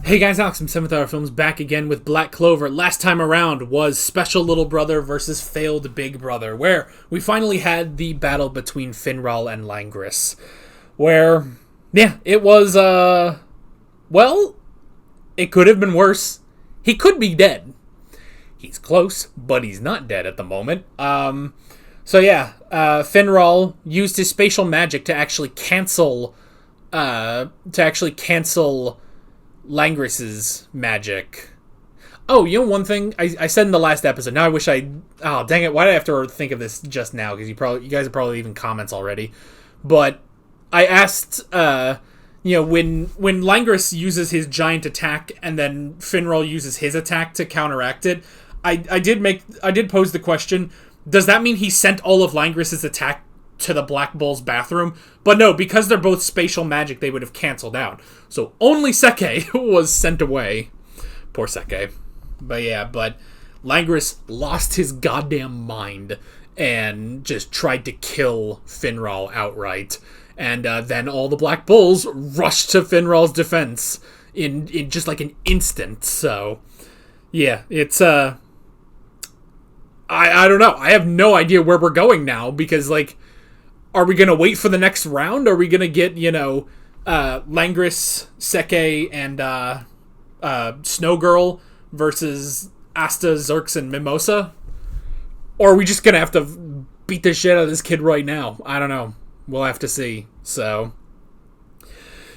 Hey guys, Alex from 7th Hour Films back again with Black Clover. Last time around was Special Little Brother versus Failed Big Brother, where we finally had the battle between Finral and Langris. Where, yeah, it was, well, it could have been worse. He could be dead. He's close, but he's not dead at the moment. Finral used his spatial magic to actually cancel Langris's magic. Oh, you know one thing I said in the last episode. Now I wish oh dang it! Why did I have to think of this just now? Because you guys are probably leaving comments already. But I asked, when Langris uses his giant attack and then Finral uses his attack to counteract it, I did pose the question: does that mean he sent all of Langris's attack to the Black Bull's bathroom? But no, because they're both spatial magic, they would have canceled out. So only Seke was sent away. Poor Seke. But Langris lost his goddamn mind and just tried to kill Finral outright. And then all the Black Bulls rushed to Finral's defense in just like an instant. So, yeah, it's, I don't know. I have no idea where we're going now because, like, are we going to wait for the next round? Are we going to get, Langris, Seke, and Snowgirl versus Asta, Zerx, and Mimosa? Or are we just going to have to beat the shit out of this kid right now? I don't know. We'll have to see. So,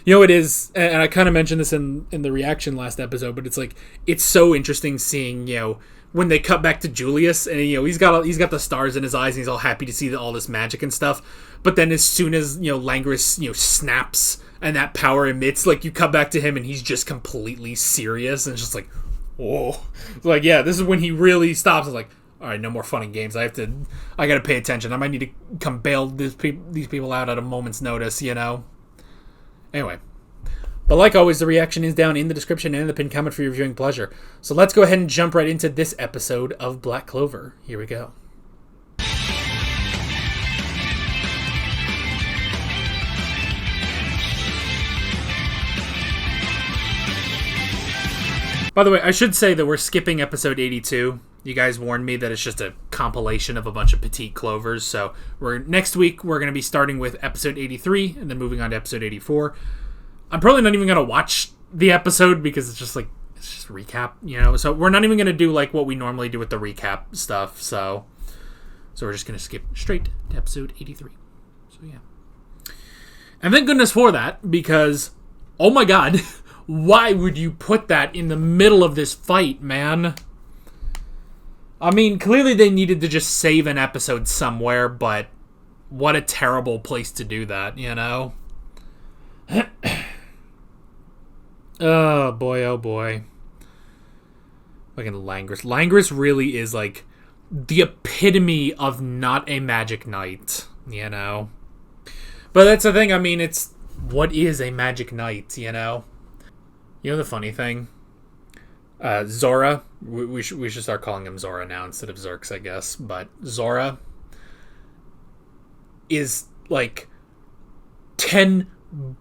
it is, and I kind of mentioned this in the reaction last episode, but it's like, it's so interesting seeing, when they cut back to Julius, and he's got the stars in his eyes, and he's all happy to see all this magic and stuff. But then as soon as Langris snaps and that power emits, like you cut back to him, and he's just completely serious, and it's just like, whoa, like yeah, this is when he really stops. It's like, all right, no more fun and games. I gotta pay attention. I might need to come bail these people out at a moment's notice. Anyway. But like always, the reaction is down in the description and in the pinned comment for your viewing pleasure. So let's go ahead and jump right into this episode of Black Clover. Here we go. By the way, I should say that we're skipping episode 82. You guys warned me that it's just a compilation of a bunch of petite Clovers. So next week, we're going to be starting with episode 83 and then moving on to episode 84. I'm probably not even going to watch the episode because it's just recap, So we're not even going to do like what we normally do with the recap stuff. So we're just going to skip straight to episode 83. So yeah. And thank goodness for that because, oh my god, why would you put that in the middle of this fight, man? I mean, clearly they needed to just save an episode somewhere, but what a terrible place to do that, Oh boy. Fucking Langris. Langris really is like the epitome of not a magic knight, But that's the thing, I mean, it's what is a magic knight, the funny thing? Zora, we should start calling him Zora now instead of Zerx, I guess. But Zora is like 10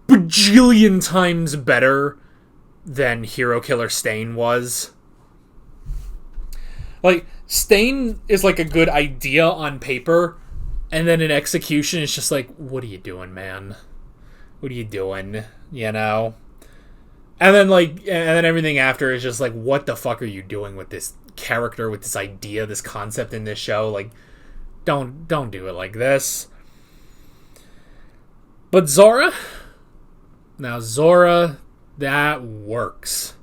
bajillion times better than Hero Killer Stain was. Like, Stain is like a good idea on paper, and then in execution it's just like, what are you doing, man? What are you doing? And then everything after is just like, what the fuck are you doing with this character, with this idea, this concept in this show? Like, don't do it like this. But Zora, that works.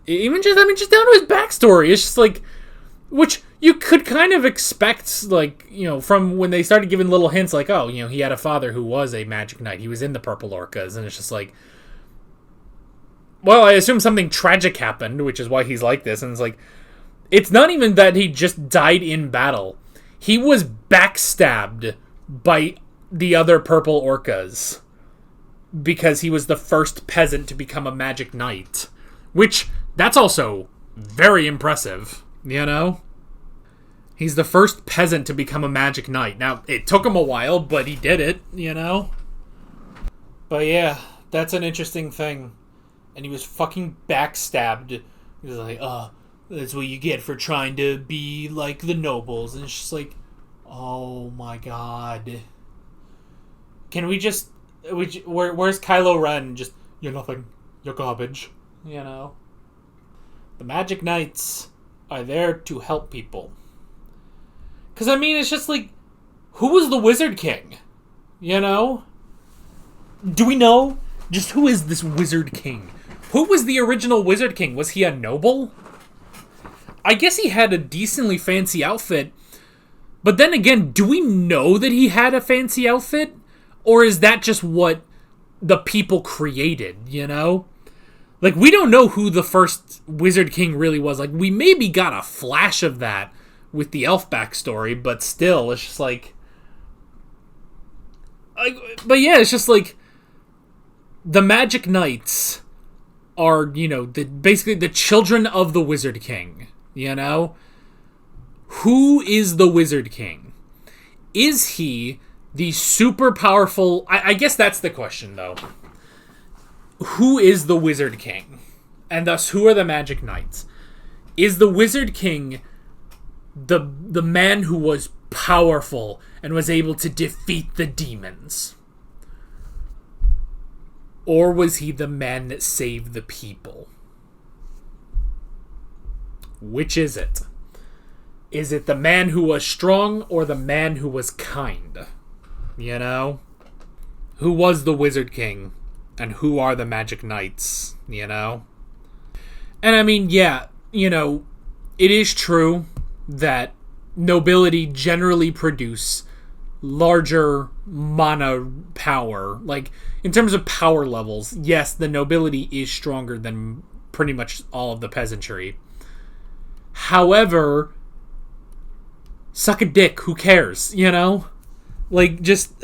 Even just down to his backstory, it's just like, which you could kind of expect, like, from when they started giving little hints, like, oh, he had a father who was a magic knight. He was in the Purple Orcas, and it's just like, well, I assume something tragic happened, which is why he's like this, and it's like, it's not even that he just died in battle. He was backstabbed by the other Purple Orcas because he was the first peasant to become a magic knight, which, that's also very impressive, He's the first peasant to become a magic knight. Now, it took him a while, but he did it, But yeah, That's an interesting thing. And he was fucking backstabbed. He was like, that's what you get for trying to be like the nobles. And it's just like, oh my god. Can we just... where's Kylo Ren? Just, you're nothing. You're garbage. You know? The Magic Knights are there to help people. Because, I mean, it's just like, who was the Wizard King? You know? Do we know? Just who is this Wizard King? Who was the original Wizard King? Was he a noble? I guess he had a decently fancy outfit. But then again, do we know that he had a fancy outfit? Or is that just what the people created, you know? Like, we don't know who the first Wizard King really was. Like, we maybe got a flash of that with the elf backstory, but still, it's just like... But yeah, it's just like... The Magic Knights are, you know, basically the children of the Wizard King, you know? Who is the Wizard King? Is he the super powerful... I guess that's the question, though. Who is the Wizard King? And thus, who are the Magic Knights? Is the Wizard King the man who was powerful and was able to defeat the demons? Or was he the man that saved the people? Which is it? Is it the man who was strong or the man who was kind? You know? Who was the Wizard King? And who are the Magic Knights? You know? And I mean, yeah, you know, it is true that nobility generally produce larger mana power. Like, in terms of power levels, yes, the nobility is stronger than pretty much all of the peasantry. However, suck a dick, who cares, you know? Like, just,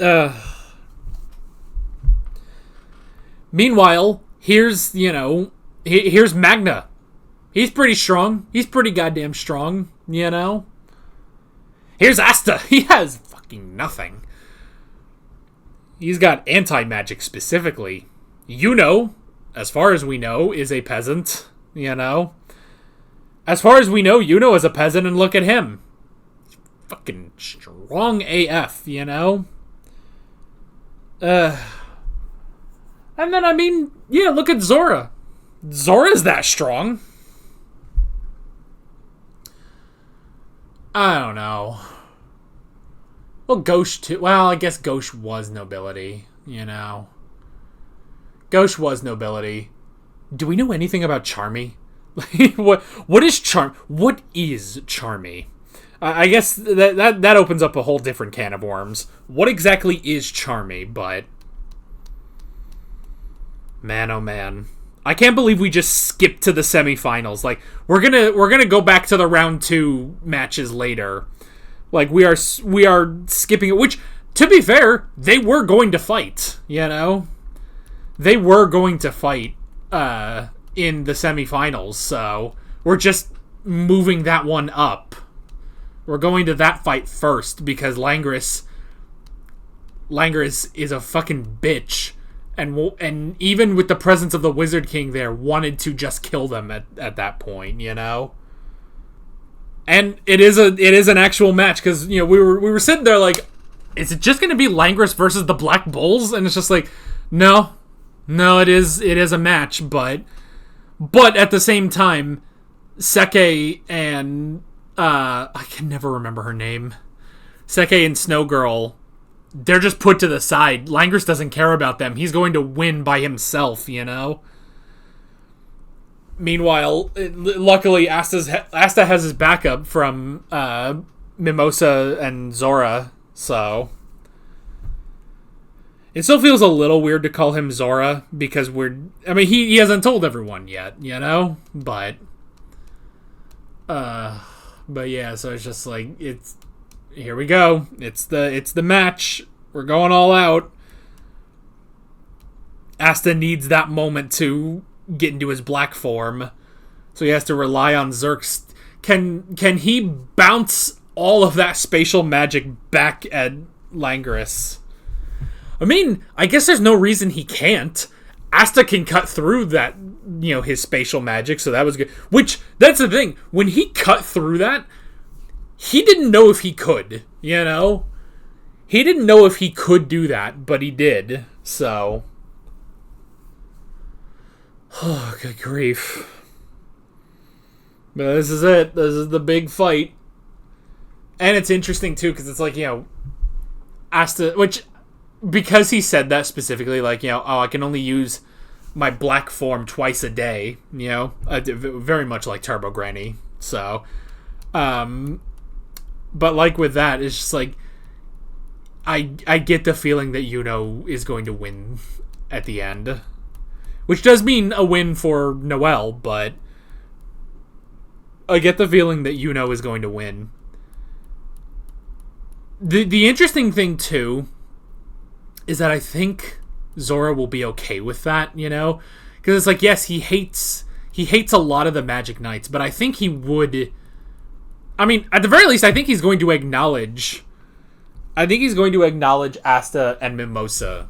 Meanwhile, here's, you know, here's Magna. He's pretty strong. He's pretty goddamn strong, you know? Here's Asta. He has fucking nothing. He's got anti-magic specifically. Yuno, as far as we know, is a peasant, you know? As far as we know, Yuno is a peasant, and look at him. He's fucking strong AF, you know? And then, I mean, yeah, look at Zora. Zora's that strong. I don't know. Well, Ghosh too. Well, I guess Ghosh was nobility, you know. Ghosh was nobility. Do we know anything about Charmy? What is Charmy? I guess that opens up a whole different can of worms. What exactly is Charmy? But man, oh man, I can't believe we just skipped to the semifinals. Like, we're gonna go back to the round 2 matches later. Like, we are skipping it. Which, to be fair, they were going to fight. You know, they were going to fight in the semifinals. So we're just moving that one up. We're going to that fight first because Langris is a fucking bitch. And even with the presence of the Wizard King there, wanted to just kill them at that point, you know? And it is an actual match, because, you know, we were sitting there like, is it just going to be Langris versus the Black Bulls? And it's just like, no, it is a match, but at the same time, Seke and, I can never remember her name, Seke and Snowgirl, they're just put to the side. Langris doesn't care about them. He's going to win by himself, you know? Meanwhile, luckily, Asta has his backup from Mimosa and Zora, so... It still feels a little weird to call him Zora, because he hasn't told everyone yet, you know? But yeah, so it's just like, here we go. It's the match. We're going all out. Asta needs that moment to get into his black form, so he has to rely on Zerx. Can he bounce all of that spatial magic back at Langris? I mean, I guess there's no reason he can't. Asta can cut through that, his spatial magic, so that was good. Which, that's the thing. When he cut through that, he didn't know if he could, He didn't know if he could do that, but he did, so... Oh, good grief. But this is it. This is the big fight. And it's interesting, too, because it's like, Asta... Which, because he said that specifically, like, I can only use my black form twice a day, very much like Turbo Granny, so... But, like, with that, it's just like... I get the feeling that Yuno is going to win at the end. Which does mean a win for Noelle, but... I get the feeling that Yuno is going to win. The interesting thing, too, is that I think Zora will be okay with that, Because it's like, yes, he hates a lot of the Magic Knights, but I think he would... I mean, at the very least, I think he's going to acknowledge... Asta and Mimosa,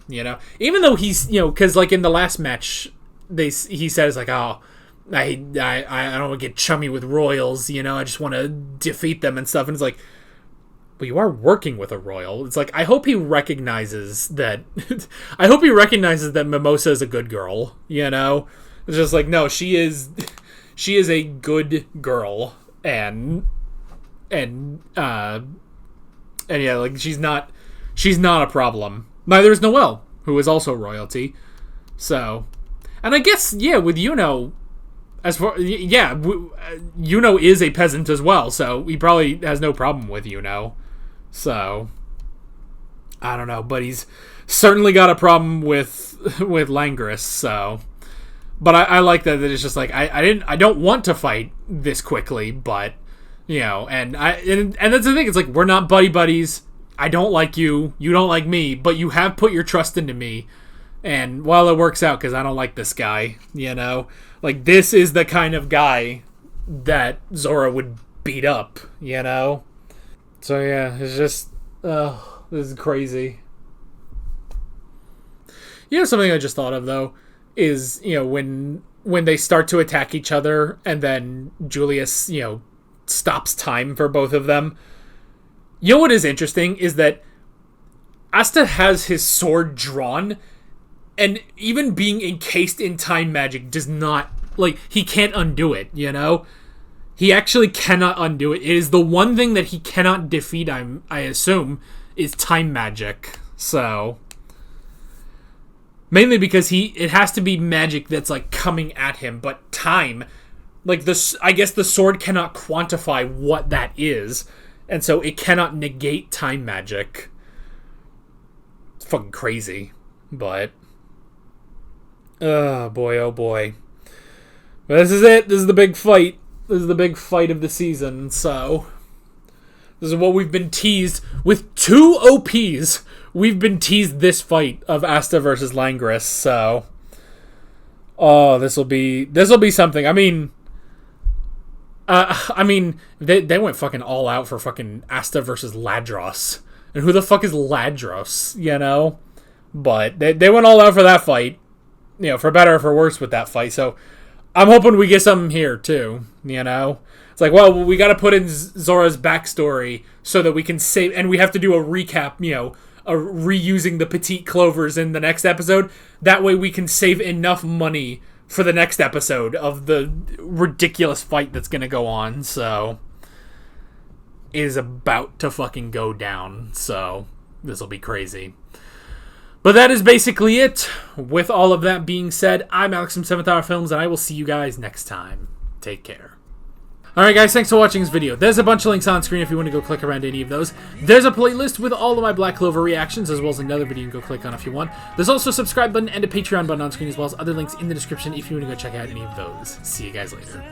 Even though he's, because, like, in the last match, he says, like, oh, I don't want to get chummy with royals, I just want to defeat them and stuff. And it's like, but you are working with a royal. It's like, I hope he recognizes that... I hope he recognizes that Mimosa is a good girl, It's just like, no, she is a good girl, and yeah, like, she's not a problem. Neither is Noelle, who is also royalty. So, and I guess, yeah, with Yuno, Yuno is a peasant as well, so he probably has no problem with Yuno. So, I don't know, but he's certainly got a problem with Langris, so. But I like that it's just like, I don't want to fight this quickly, but... and that's the thing. It's like, we're not buddies. I don't like you. You don't like me. But you have put your trust into me. And while it works out, because I don't like this guy, like, this is the kind of guy that Zora would beat up, So yeah, it's just, this is crazy. Something I just thought of, though, is, when they start to attack each other, and then Julius, stops time for both of them. What is interesting is that Asta has his sword drawn, and even being encased in time magic does not, like, he can't undo it, He actually cannot undo it. It is the one thing that he cannot defeat, I assume, is time magic. So, mainly because it has to be magic that's, like, coming at him, but time... Like, I guess the sword cannot quantify what that is, and so it cannot negate time magic. It's fucking crazy, but... Oh, boy. But this is it. This is the big fight. This is the big fight of the season, so... This is what we've been teased. With 2 OPs, we've been teased this fight of Asta versus Langris, so... Oh, this'll be something. They went fucking all out for fucking Asta versus Ladros. And who the fuck is Ladros, But they went all out for that fight. For better or for worse with that fight. So I'm hoping we get something here, too, It's like, well, we got to put in Zora's backstory so that we can save... And we have to do a recap, reusing the Petite Clovers in the next episode. That way we can save enough money for the next episode of the ridiculous fight that's gonna go on, so... is about to fucking go down, so this'll be crazy. But that is basically it. With all of that being said, I'm Alex from 7th Hour Films, and I will see you guys next time. Take care. Alright guys, thanks for watching this video. There's a bunch of links on screen if you want to go click around any of those. There's a playlist with all of my Black Clover reactions, as well as another video you can go click on if you want. There's also a subscribe button and a Patreon button on screen, as well as other links in the description if you want to go check out any of those. See you guys later.